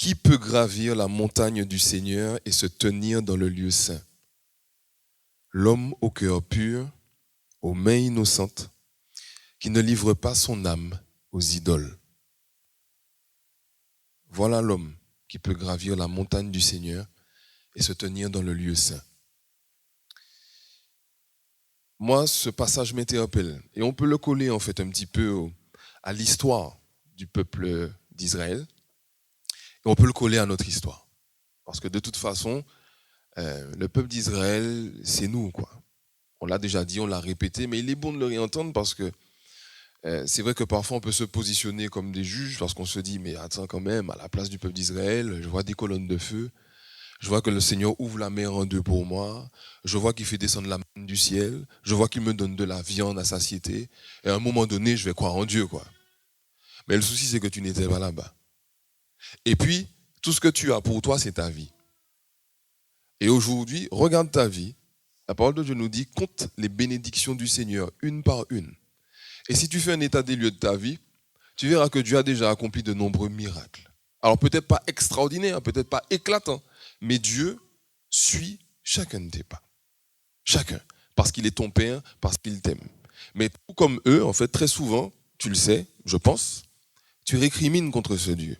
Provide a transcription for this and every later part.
Qui peut gravir la montagne du Seigneur et se tenir dans le lieu saint? L'homme au cœur pur, aux mains innocentes, qui ne livre pas son âme aux idoles. Voilà l'homme qui peut gravir la montagne du Seigneur et se tenir dans le lieu saint. Moi, ce passage m'interpelle. Et on peut le coller en fait un petit peu à l'histoire du peuple d'Israël. Et on peut le coller à notre histoire. Parce que de toute façon, le peuple d'Israël, c'est nous, quoi. On l'a déjà dit, on l'a répété, mais il est bon de le réentendre parce que c'est vrai que parfois on peut se positionner comme des juges parce qu'on se dit, mais attends quand même, à la place du peuple d'Israël, je vois des colonnes de feu, je vois que le Seigneur ouvre la mer en deux pour moi, je vois qu'il fait descendre la manne du ciel, je vois qu'il me donne de la viande à satiété, et à un moment donné, je vais croire en Dieu, quoi. Mais le souci, c'est que tu n'étais pas là-bas. Et puis, tout ce que tu as pour toi, c'est ta vie. Et aujourd'hui, regarde ta vie. La parole de Dieu nous dit, compte les bénédictions du Seigneur, une par une. Et si tu fais un état des lieux de ta vie, tu verras que Dieu a déjà accompli de nombreux miracles. Alors peut-être pas extraordinaires, peut-être pas éclatants, mais Dieu suit chacun de tes pas. Chacun. Parce qu'il est ton Père, parce qu'il t'aime. Mais tout comme eux, en fait, très souvent, tu le sais, je pense, tu récrimines contre ce Dieu.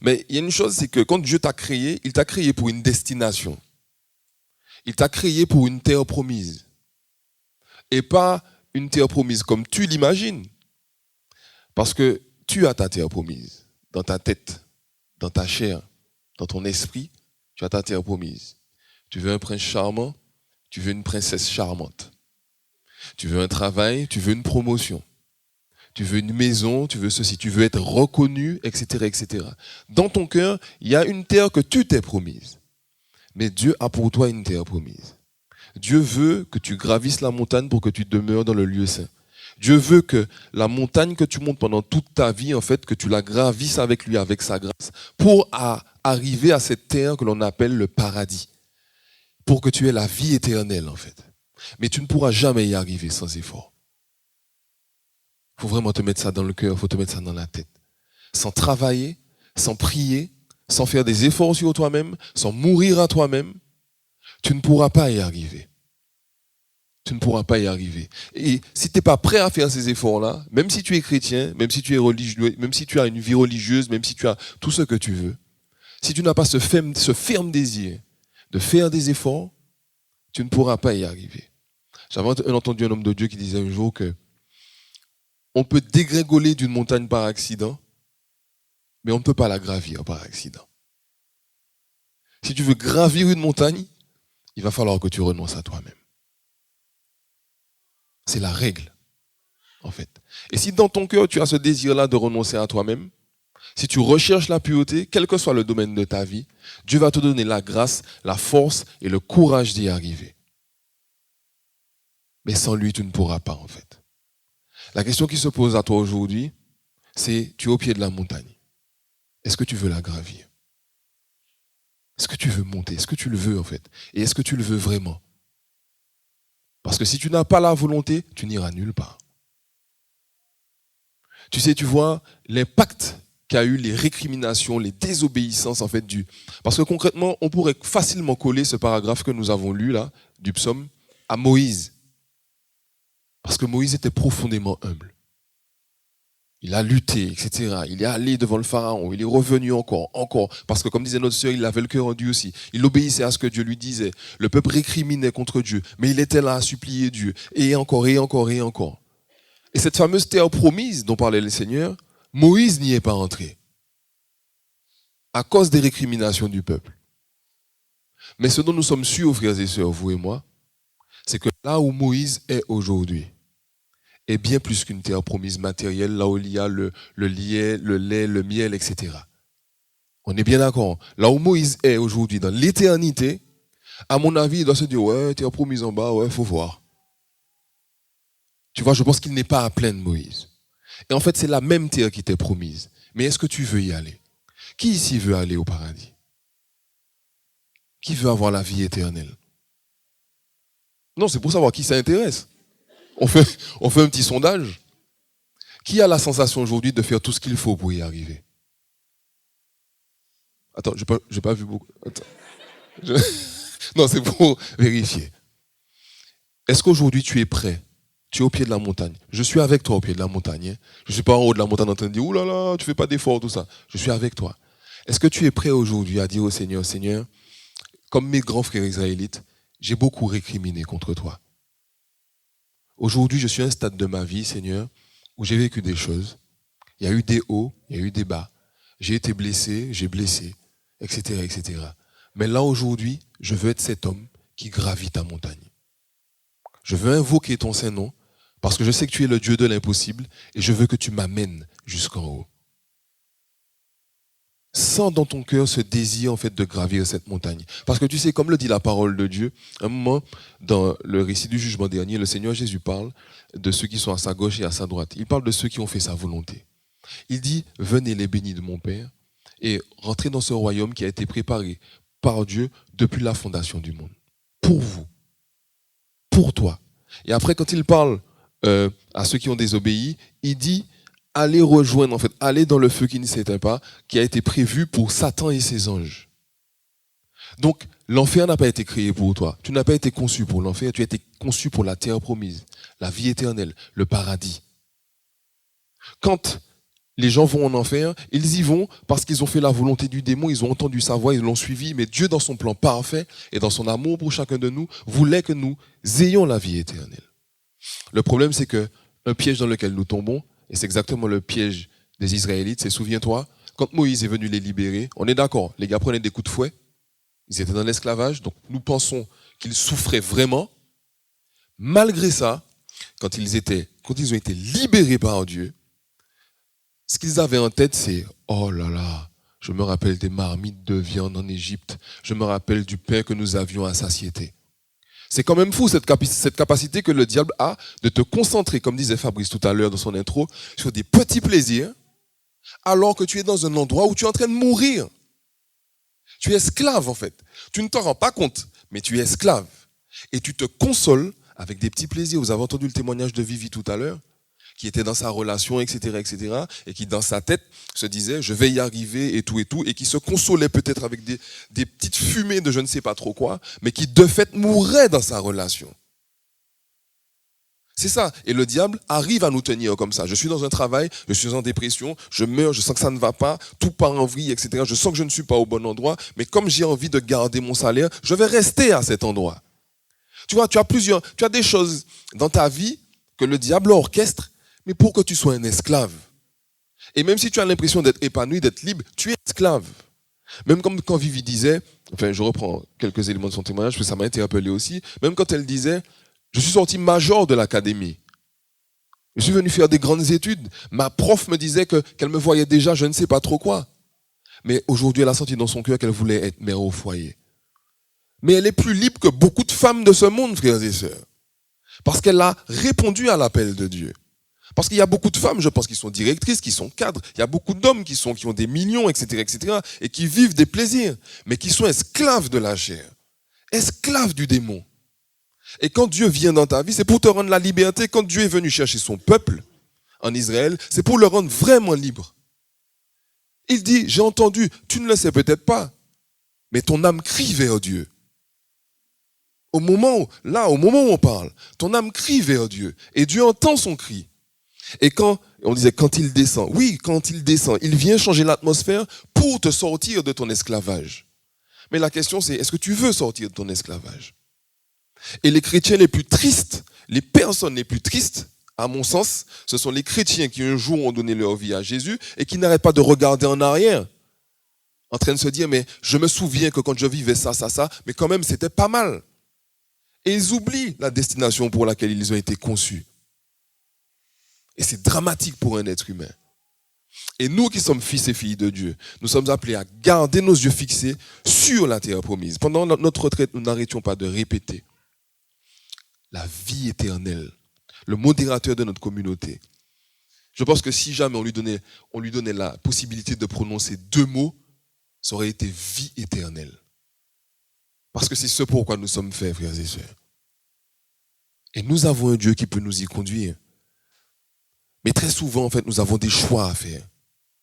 Mais il y a une chose, c'est que quand Dieu t'a créé, il t'a créé pour une destination. Il t'a créé pour une terre promise. Et pas une terre promise comme tu l'imagines. Parce que tu as ta terre promise. Dans ta tête, dans ta chair, dans ton esprit, tu as ta terre promise. Tu veux un prince charmant, tu veux une princesse charmante. Tu veux un travail, tu veux une promotion. Tu veux une maison, tu veux ceci, tu veux être reconnu, etc., etc. Dans ton cœur, il y a une terre que tu t'es promise. Mais Dieu a pour toi une terre promise. Dieu veut que tu gravisses la montagne pour que tu demeures dans le lieu saint. Dieu veut que la montagne que tu montes pendant toute ta vie, en fait, que tu la gravisses avec lui, avec sa grâce, pour arriver à cette terre que l'on appelle le paradis. Pour que tu aies la vie éternelle, en fait. Mais tu ne pourras jamais y arriver sans effort. Il faut vraiment te mettre ça dans le cœur, il faut te mettre ça dans la tête. Sans travailler, sans prier, sans faire des efforts sur toi-même, sans mourir à toi-même, tu ne pourras pas y arriver. Tu ne pourras pas y arriver. Et si tu n'es pas prêt à faire ces efforts-là, même si tu es chrétien, même si tu es religieux, même si tu as une vie religieuse, même si tu as tout ce que tu veux, si tu n'as pas ce ferme désir de faire des efforts, tu ne pourras pas y arriver. J'avais entendu un homme de Dieu qui disait un jour que on peut dégringoler d'une montagne par accident, mais on ne peut pas la gravir par accident. Si tu veux gravir une montagne, il va falloir que tu renonces à toi-même. C'est la règle, en fait. Et si dans ton cœur, tu as ce désir-là de renoncer à toi-même, si tu recherches la pureté, quel que soit le domaine de ta vie, Dieu va te donner la grâce, la force et le courage d'y arriver. Mais sans lui, tu ne pourras pas, en fait. La question qui se pose à toi aujourd'hui, c'est, tu es au pied de la montagne. Est-ce que tu veux la gravir? Est-ce que tu veux monter? Est-ce que tu le veux, en fait? Et est-ce que tu le veux vraiment? Parce que si tu n'as pas la volonté, tu n'iras nulle part. Tu sais, tu vois l'impact qu'a eu les récriminations, les désobéissances, en fait, Parce que concrètement, on pourrait facilement coller ce paragraphe que nous avons lu, là, du psaume, à Moïse. Parce que Moïse était profondément humble. Il a lutté, etc. Il est allé devant le pharaon, il est revenu encore. Parce que comme disait notre sœur, il avait le cœur en Dieu aussi. Il obéissait à ce que Dieu lui disait. Le peuple récriminait contre Dieu, mais il était là à supplier Dieu. Et encore, et encore, et encore. Et cette fameuse terre promise dont parlait le Seigneur, Moïse n'y est pas entré. À cause des récriminations du peuple. Mais ce dont nous sommes sûrs, frères et sœurs, vous et moi, c'est que là où Moïse est aujourd'hui, est bien plus qu'une terre promise matérielle, là où il y a le lait, le miel, etc. On est bien d'accord. Là où Moïse est aujourd'hui, dans l'éternité, à mon avis, il doit se dire, ouais, terre promise en bas, ouais, faut voir. Tu vois, je pense qu'il n'est pas à plaindre Moïse. Et en fait, c'est la même terre qui t'est promise. Mais est-ce que tu veux y aller? Qui ici veut aller au paradis? Qui veut avoir la vie éternelle? Non, c'est pour savoir qui s'intéresse. On fait un petit sondage. Qui a la sensation aujourd'hui de faire tout ce qu'il faut pour y arriver? Attends, j'ai pas vu beaucoup. Attends. Je- Non, c'est pour vérifier. Est-ce qu'aujourd'hui tu es prêt? Tu es au pied de la montagne. Je suis avec toi au pied de la montagne. Hein. Je ne suis pas en haut de la montagne en train de dire, ouh là là, tu fais pas d'efforts, tout ça. Je suis avec toi. Est-ce que tu es prêt aujourd'hui à dire au Seigneur, Seigneur, comme mes grands frères israélites, j'ai beaucoup récriminé contre toi. Aujourd'hui, je suis à un stade de ma vie, Seigneur, où j'ai vécu des choses. Il y a eu des hauts, il y a eu des bas. J'ai été blessé, j'ai blessé, etc., etc. Mais là, aujourd'hui, je veux être cet homme qui gravit ta montagne. Je veux invoquer ton Saint-Nom parce que je sais que tu es le Dieu de l'impossible et je veux que tu m'amènes jusqu'en haut. Sens dans ton cœur ce désir en fait de gravir cette montagne. Parce que tu sais, comme le dit la parole de Dieu, à un moment, dans le récit du jugement dernier, le Seigneur Jésus parle de ceux qui sont à sa gauche et à sa droite. Il parle de ceux qui ont fait sa volonté. Il dit, venez les bénis de mon Père et rentrez dans ce royaume qui a été préparé par Dieu depuis la fondation du monde. Pour vous. Pour toi. Et après, quand il parle à ceux qui ont désobéi, il dit, allez rejoindre, en fait, allez dans le feu qui ne s'éteint pas, qui a été prévu pour Satan et ses anges. Donc, l'enfer n'a pas été créé pour toi. Tu n'as pas été conçu pour l'enfer, tu as été conçu pour la terre promise, la vie éternelle, le paradis. Quand les gens vont en enfer, ils y vont parce qu'ils ont fait la volonté du démon, ils ont entendu sa voix, ils l'ont suivi, mais Dieu, dans son plan parfait et dans son amour pour chacun de nous, voulait que nous ayons la vie éternelle. Le problème, c'est que un piège dans lequel nous tombons, et c'est exactement le piège des Israélites, c'est, souviens-toi, quand Moïse est venu les libérer, on est d'accord, les gars prenaient des coups de fouet, ils étaient dans l'esclavage, donc nous pensons qu'ils souffraient vraiment. Malgré ça, quand ils ont été libérés par Dieu, ce qu'ils avaient en tête, c'est « Oh là là, je me rappelle des marmites de viande en Égypte, je me rappelle du pain que nous avions à satiété. » C'est quand même fou cette capacité que le diable a de te concentrer, comme disait Fabrice tout à l'heure dans son intro, sur des petits plaisirs, alors que tu es dans un endroit où tu es en train de mourir. Tu es esclave en fait. Tu ne t'en rends pas compte, mais tu es esclave. Et tu te consoles avec des petits plaisirs. Vous avez entendu le témoignage de Vivi tout à l'heure, qui était dans sa relation, etc., etc., et qui dans sa tête se disait, je vais y arriver, et tout, et qui se consolait peut-être avec des petites fumées de je ne sais pas trop quoi, mais qui de fait mourait dans sa relation. C'est ça. Et le diable arrive à nous tenir comme ça. Je suis dans un travail, je suis en dépression, je meurs, je sens que ça ne va pas, tout part en vrille, etc. Je sens que je ne suis pas au bon endroit, mais comme j'ai envie de garder mon salaire, je vais rester à cet endroit. Tu vois, tu as des choses dans ta vie que le diable orchestre, mais pour que tu sois un esclave. Et même si tu as l'impression d'être épanoui, d'être libre, tu es esclave. Même comme quand Vivi disait, enfin je reprends quelques éléments de son témoignage, parce que ça m'a interpellé aussi, même quand elle disait, je suis sorti major de l'académie. Je suis venu faire des grandes études. Ma prof me disait qu'elle me voyait déjà, je ne sais pas trop quoi. Mais aujourd'hui, elle a senti dans son cœur qu'elle voulait être mère au foyer. Mais elle est plus libre que beaucoup de femmes de ce monde, frères et sœurs. Parce qu'elle a répondu à l'appel de Dieu. Parce qu'il y a beaucoup de femmes, je pense, qui sont directrices, qui sont cadres. Il y a beaucoup d'hommes qui ont des millions, etc., etc., et qui vivent des plaisirs, mais qui sont esclaves de la chair, esclaves du démon. Et quand Dieu vient dans ta vie, c'est pour te rendre la liberté. Quand Dieu est venu chercher son peuple en Israël, c'est pour le rendre vraiment libre. Il dit, j'ai entendu, tu ne le sais peut-être pas, mais ton âme crie vers Dieu. Au moment où on parle, ton âme crie vers Dieu. Et Dieu entend son cri. Et on disait quand il descend, il vient changer l'atmosphère pour te sortir de ton esclavage. Mais la question c'est, est-ce que tu veux sortir de ton esclavage? Et les chrétiens les plus tristes, les personnes les plus tristes, à mon sens, ce sont les chrétiens qui un jour ont donné leur vie à Jésus et qui n'arrêtent pas de regarder en arrière, en train de se dire, mais je me souviens que quand je vivais ça, mais quand même c'était pas mal. Et ils oublient la destination pour laquelle ils ont été conçus. Et c'est dramatique pour un être humain. Et nous qui sommes fils et filles de Dieu, nous sommes appelés à garder nos yeux fixés sur la terre promise. Pendant notre retraite, nous n'arrêtions pas de répéter la vie éternelle, le modérateur de notre communauté. Je pense que si jamais on lui donnait la possibilité de prononcer 2 mots, ça aurait été vie éternelle. Parce que c'est ce pourquoi nous sommes faits, frères et sœurs. Et nous avons un Dieu qui peut nous y conduire. Mais très souvent, en fait, nous avons des choix à faire.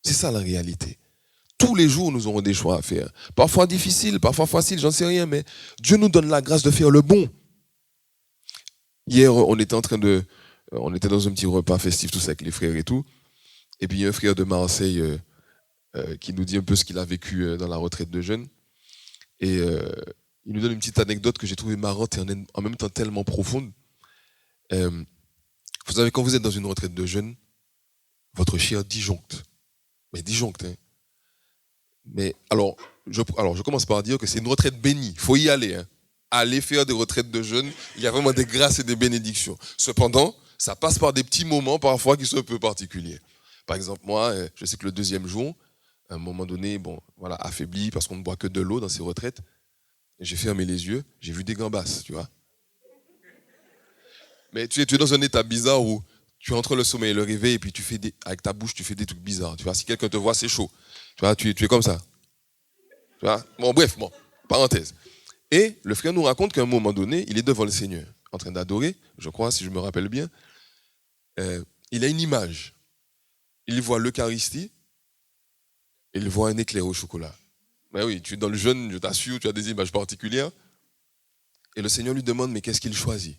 C'est ça la réalité. Tous les jours, nous aurons des choix à faire. Parfois difficiles, parfois faciles, j'en sais rien, mais Dieu nous donne la grâce de faire le bon. Hier, on était dans un petit repas festif, tout ça avec les frères et tout. Et puis, il y a un frère de Marseille qui nous dit un peu ce qu'il a vécu dans la retraite de jeunes. Et il nous donne une petite anecdote que j'ai trouvée marrante et en même temps tellement profonde. Vous savez, quand vous êtes dans une retraite de jeunes, votre chair disjoncte. Mais disjoncte, hein. Mais alors, je commence par dire que c'est une retraite bénie. Il faut y aller. Hein. Aller faire des retraites de jeunes, il y a vraiment des grâces et des bénédictions. Cependant, ça passe par des petits moments parfois qui sont un peu particuliers. Par exemple, moi, je sais que le deuxième jour, à un moment donné, affaibli parce qu'on ne boit que de l'eau dans ces retraites, j'ai fermé les yeux, j'ai vu des gambas, tu vois. Mais tu es dans un état bizarre où tu es entre le sommeil et le réveil et puis avec ta bouche, tu fais des trucs bizarres. Tu vois, si quelqu'un te voit, c'est chaud. Tu vois, tu es comme ça. Tu vois? Bref, parenthèse. Et le frère nous raconte qu'à un moment donné, il est devant le Seigneur, en train d'adorer, je crois, si je me rappelle bien. Il a une image. Il voit l'Eucharistie, il voit un éclair au chocolat. Mais oui, tu es dans le jeûne, je t'assure, tu as des images particulières. Et le Seigneur lui demande, mais qu'est-ce qu'il choisit?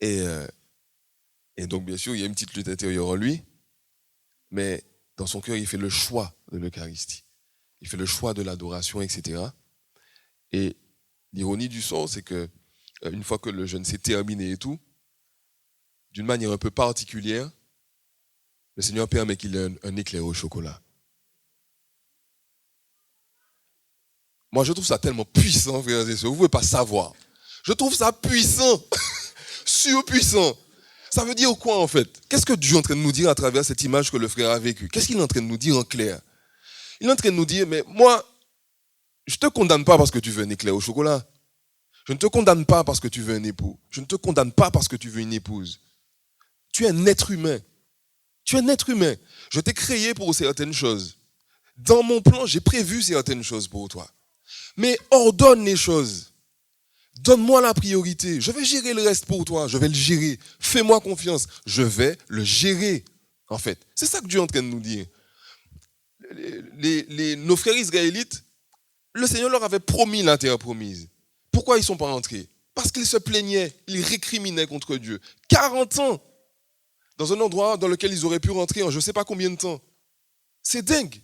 Et donc, bien sûr, il y a une petite lutte intérieure en lui, mais dans son cœur, il fait le choix de l'Eucharistie. Il fait le choix de l'adoration, etc. Et l'ironie du sort, c'est que une fois que le jeûne s'est terminé et tout, d'une manière un peu particulière, le Seigneur permet qu'il ait un éclair au chocolat. Moi, je trouve ça tellement puissant, frères et sœurs, vous ne pouvez pas savoir. Je trouve ça puissant, surpuissant. Ça veut dire quoi en fait? Qu'est-ce que Dieu est en train de nous dire à travers cette image que le frère a vécue? Qu'est-ce qu'il est en train de nous dire en clair? Il est en train de nous dire, mais moi, je ne te condamne pas parce que tu veux un éclair au chocolat. Je ne te condamne pas parce que tu veux un époux. Je ne te condamne pas parce que tu veux une épouse. Tu es un être humain. Tu es un être humain. Je t'ai créé pour certaines choses. Dans mon plan, j'ai prévu certaines choses pour toi. Mais ordonne les choses. Donne-moi la priorité. Je vais gérer le reste pour toi. Je vais le gérer. Fais-moi confiance. Je vais le gérer. En fait, c'est ça que Dieu est en train de nous dire. Nos frères israélites, le Seigneur leur avait promis la terre promise. Pourquoi ils ne sont pas entrés? Parce qu'ils se plaignaient, ils récriminaient contre Dieu. 40 ans dans un endroit dans lequel ils auraient pu rentrer en je ne sais pas combien de temps. C'est dingue.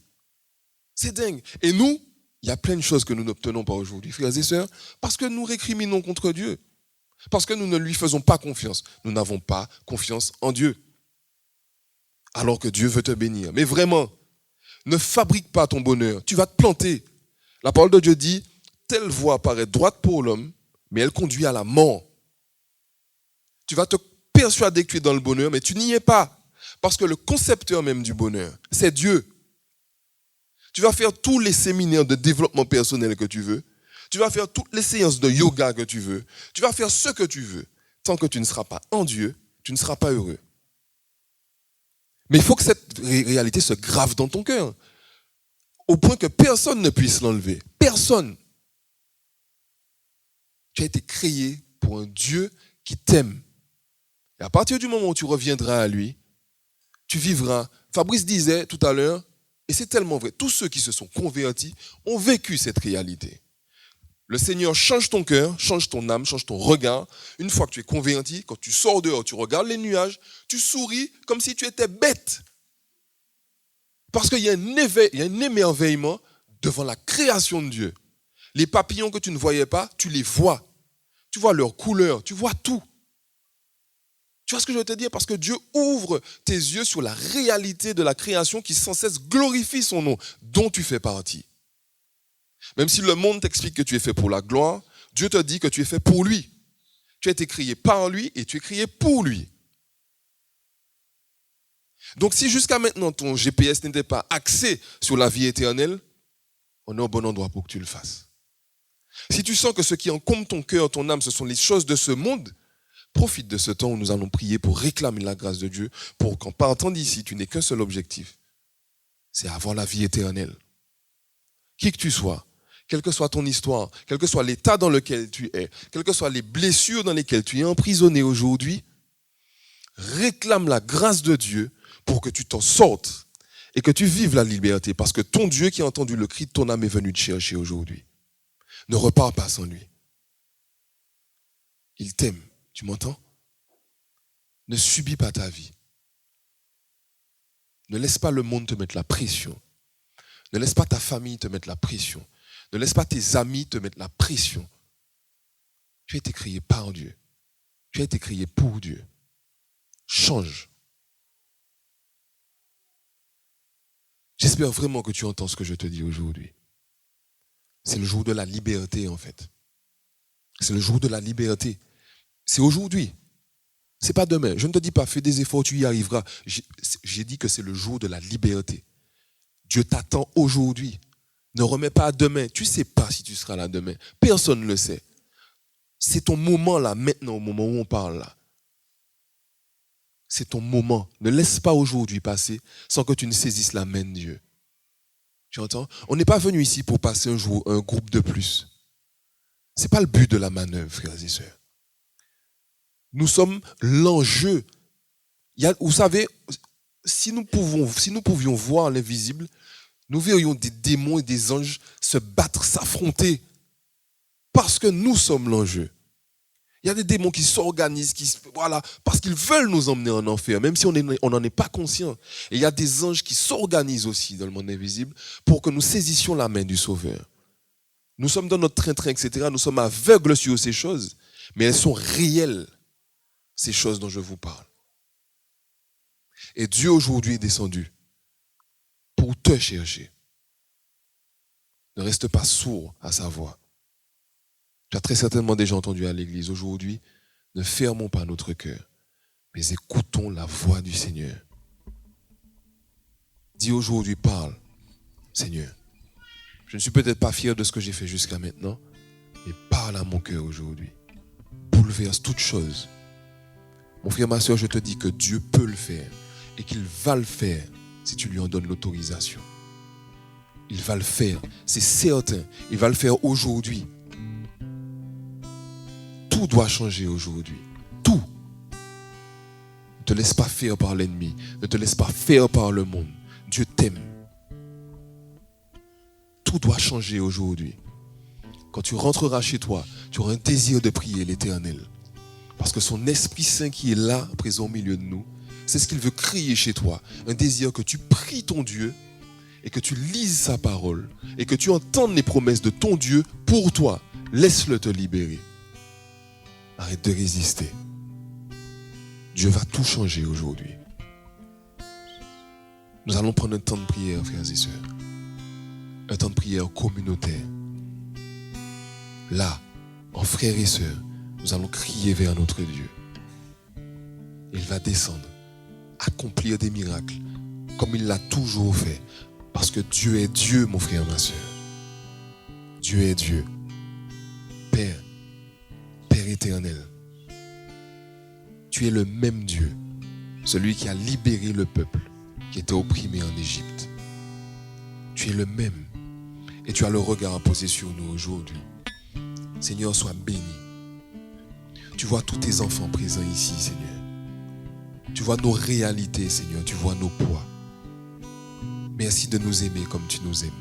C'est dingue. Et nous, il y a plein de choses que nous n'obtenons pas aujourd'hui, frères et sœurs, parce que nous récriminons contre Dieu. Parce que nous ne lui faisons pas confiance. Nous n'avons pas confiance en Dieu. Alors que Dieu veut te bénir. Mais vraiment, ne fabrique pas ton bonheur. Tu vas te planter. La parole de Dieu dit, telle voie paraît droite pour l'homme, mais elle conduit à la mort. Tu vas te persuader que tu es dans le bonheur, mais tu n'y es pas. Parce que le concepteur même du bonheur, c'est Dieu. Tu vas faire tous les séminaires de développement personnel que tu veux. Tu vas faire toutes les séances de yoga que tu veux. Tu vas faire ce que tu veux. Tant que tu ne seras pas en Dieu, tu ne seras pas heureux. Mais il faut que cette réalité se grave dans ton cœur. Au point que personne ne puisse l'enlever. Personne. Tu as été créé pour un Dieu qui t'aime. Et à partir du moment où tu reviendras à lui, tu vivras. Fabrice disait tout à l'heure, et c'est tellement vrai, tous ceux qui se sont convertis ont vécu cette réalité. Le Seigneur change ton cœur, change ton âme, change ton regard. Une fois que tu es converti, quand tu sors dehors, tu regardes les nuages, tu souris comme si tu étais bête. Parce qu'il y a un émerveillement devant la création de Dieu. Les papillons que tu ne voyais pas, tu les vois. Tu vois leurs couleurs, tu vois tout. Tu vois ce que je veux te dire? Parce que Dieu ouvre tes yeux sur la réalité de la création qui sans cesse glorifie son nom, dont tu fais partie. Même si le monde t'explique que tu es fait pour la gloire, Dieu te dit que tu es fait pour lui. Tu as été créé par lui et tu es créé pour lui. Donc si jusqu'à maintenant ton GPS n'était pas axé sur la vie éternelle, on est au bon endroit pour que tu le fasses. Si tu sens que ce qui encombre ton cœur, ton âme, ce sont les choses de ce monde, profite de ce temps où nous allons prier pour réclamer la grâce de Dieu, pour qu'en partant d'ici, tu n'aies qu'un seul objectif, c'est avoir la vie éternelle. Qui que tu sois, quelle que soit ton histoire, quel que soit l'état dans lequel tu es, quelles que soient les blessures dans lesquelles tu es emprisonné aujourd'hui, réclame la grâce de Dieu pour que tu t'en sortes et que tu vives la liberté, parce que ton Dieu qui a entendu le cri de ton âme est venu te chercher aujourd'hui. Ne repars pas sans lui. Il t'aime, tu m'entends? Ne subis pas ta vie. Ne laisse pas le monde te mettre la pression. Ne laisse pas ta famille te mettre la pression. Ne laisse pas tes amis te mettre la pression. Tu as été créé par Dieu. Tu as été créé pour Dieu. Change. J'espère vraiment que tu entends ce que je te dis aujourd'hui. C'est le jour de la liberté, en fait. C'est le jour de la liberté. C'est aujourd'hui. C'est pas demain. Je ne te dis pas, fais des efforts, tu y arriveras. J'ai dit que c'est le jour de la liberté. Dieu t'attend aujourd'hui. Ne remets pas à demain. Tu ne sais pas si tu seras là demain. Personne ne le sait. C'est ton moment là, maintenant, au moment où on parle là. C'est ton moment. Ne laisse pas aujourd'hui passer sans que tu ne saisisses la main de Dieu. Tu entends? On n'est pas venu ici pour passer un jour, un groupe de plus. Ce n'est pas le but de la manœuvre, frères et sœurs. Nous sommes l'enjeu. Vous savez, si nous pouvions voir l'invisible, nous verrions des démons et des anges se battre, s'affronter. Parce que nous sommes l'enjeu. Il y a des démons qui s'organisent, parce qu'ils veulent nous emmener en enfer, même si on n'en est pas conscient. Et il y a des anges qui s'organisent aussi dans le monde invisible pour que nous saisissions la main du Sauveur. Nous sommes dans notre train-train, etc. Nous sommes aveugles sur ces choses, mais elles sont réelles, ces choses dont je vous parle. Et Dieu aujourd'hui est descendu pour te chercher. Ne reste pas sourd à sa voix. Tu as très certainement déjà entendu à l'église aujourd'hui, ne fermons pas notre cœur, mais écoutons la voix du Seigneur. Dis aujourd'hui, parle, Seigneur. Je ne suis peut-être pas fier de ce que j'ai fait jusqu'à maintenant, mais parle à mon cœur aujourd'hui. Bouleverse toute chose. Mon frère, ma soeur, je te dis que Dieu peut le faire et qu'il va le faire si tu lui en donnes l'autorisation. Il va le faire, c'est certain. Il va le faire aujourd'hui. Tout doit changer aujourd'hui. Tout. Ne te laisse pas faire par l'ennemi. Ne te laisse pas faire par le monde. Dieu t'aime. Tout doit changer aujourd'hui. Quand tu rentreras chez toi, tu auras un désir de prier l'Éternel. Parce que son Esprit Saint qui est là, présent au milieu de nous, c'est ce qu'il veut crier chez toi. Un désir que tu pries ton Dieu et que tu lises sa parole et que tu entendes les promesses de ton Dieu pour toi. Laisse-le te libérer. Arrête de résister. Dieu va tout changer aujourd'hui. Nous allons prendre un temps de prière, frères et sœurs. Un temps de prière communautaire. Là, en frères et sœurs, nous allons crier vers notre Dieu. Il va descendre, accomplir des miracles, comme il l'a toujours fait. Parce que Dieu est Dieu, mon frère, ma sœur. Dieu est Dieu. Père, Père éternel, tu es le même Dieu, celui qui a libéré le peuple qui était opprimé en Égypte. Tu es le même et tu as le regard posé sur nous aujourd'hui. Seigneur, sois béni. Tu vois tous tes enfants présents ici, Seigneur. Tu vois nos réalités, Seigneur. Tu vois nos poids. Merci de nous aimer comme tu nous aimes.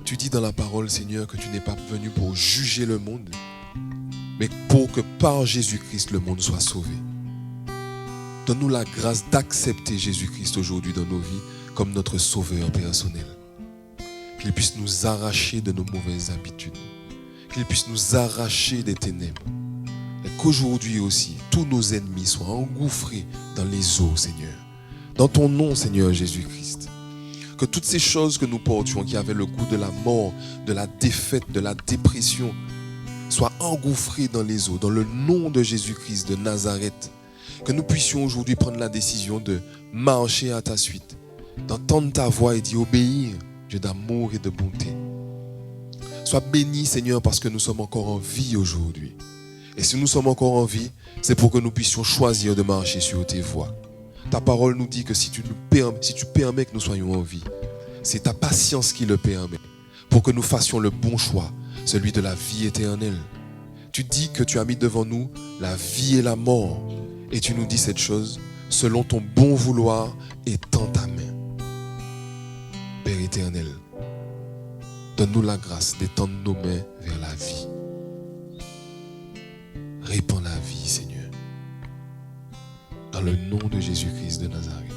Tu dis dans la parole, Seigneur, que tu n'es pas venu pour juger le monde, mais pour que par Jésus-Christ, le monde soit sauvé. Donne-nous la grâce d'accepter Jésus-Christ aujourd'hui dans nos vies comme notre sauveur personnel. Qu'il puisse nous arracher de nos mauvaises habitudes. Qu'il puisse nous arracher des ténèbres. Et qu'aujourd'hui aussi, tous nos ennemis soient engouffrés dans les eaux, Seigneur. Dans ton nom, Seigneur Jésus-Christ. Que toutes ces choses que nous portions, qui avaient le goût de la mort, de la défaite, de la dépression, soient engouffrées dans les eaux, dans le nom de Jésus-Christ de Nazareth. Que nous puissions aujourd'hui prendre la décision de marcher à ta suite, d'entendre ta voix et d'y obéir, Dieu d'amour et de bonté. Sois béni, Seigneur, parce que nous sommes encore en vie aujourd'hui. Et si nous sommes encore en vie, c'est pour que nous puissions choisir de marcher sur tes voies. Ta parole nous dit que si tu permets que nous soyons en vie, c'est ta patience qui le permet, pour que nous fassions le bon choix, celui de la vie éternelle. Tu dis que tu as mis devant nous la vie et la mort. Et tu nous dis cette chose selon ton bon vouloir et tends ta main. Père éternel, donne-nous la grâce d'étendre nos mains vers la vie. Répands la vie, Seigneur. Dans le nom de Jésus-Christ de Nazareth.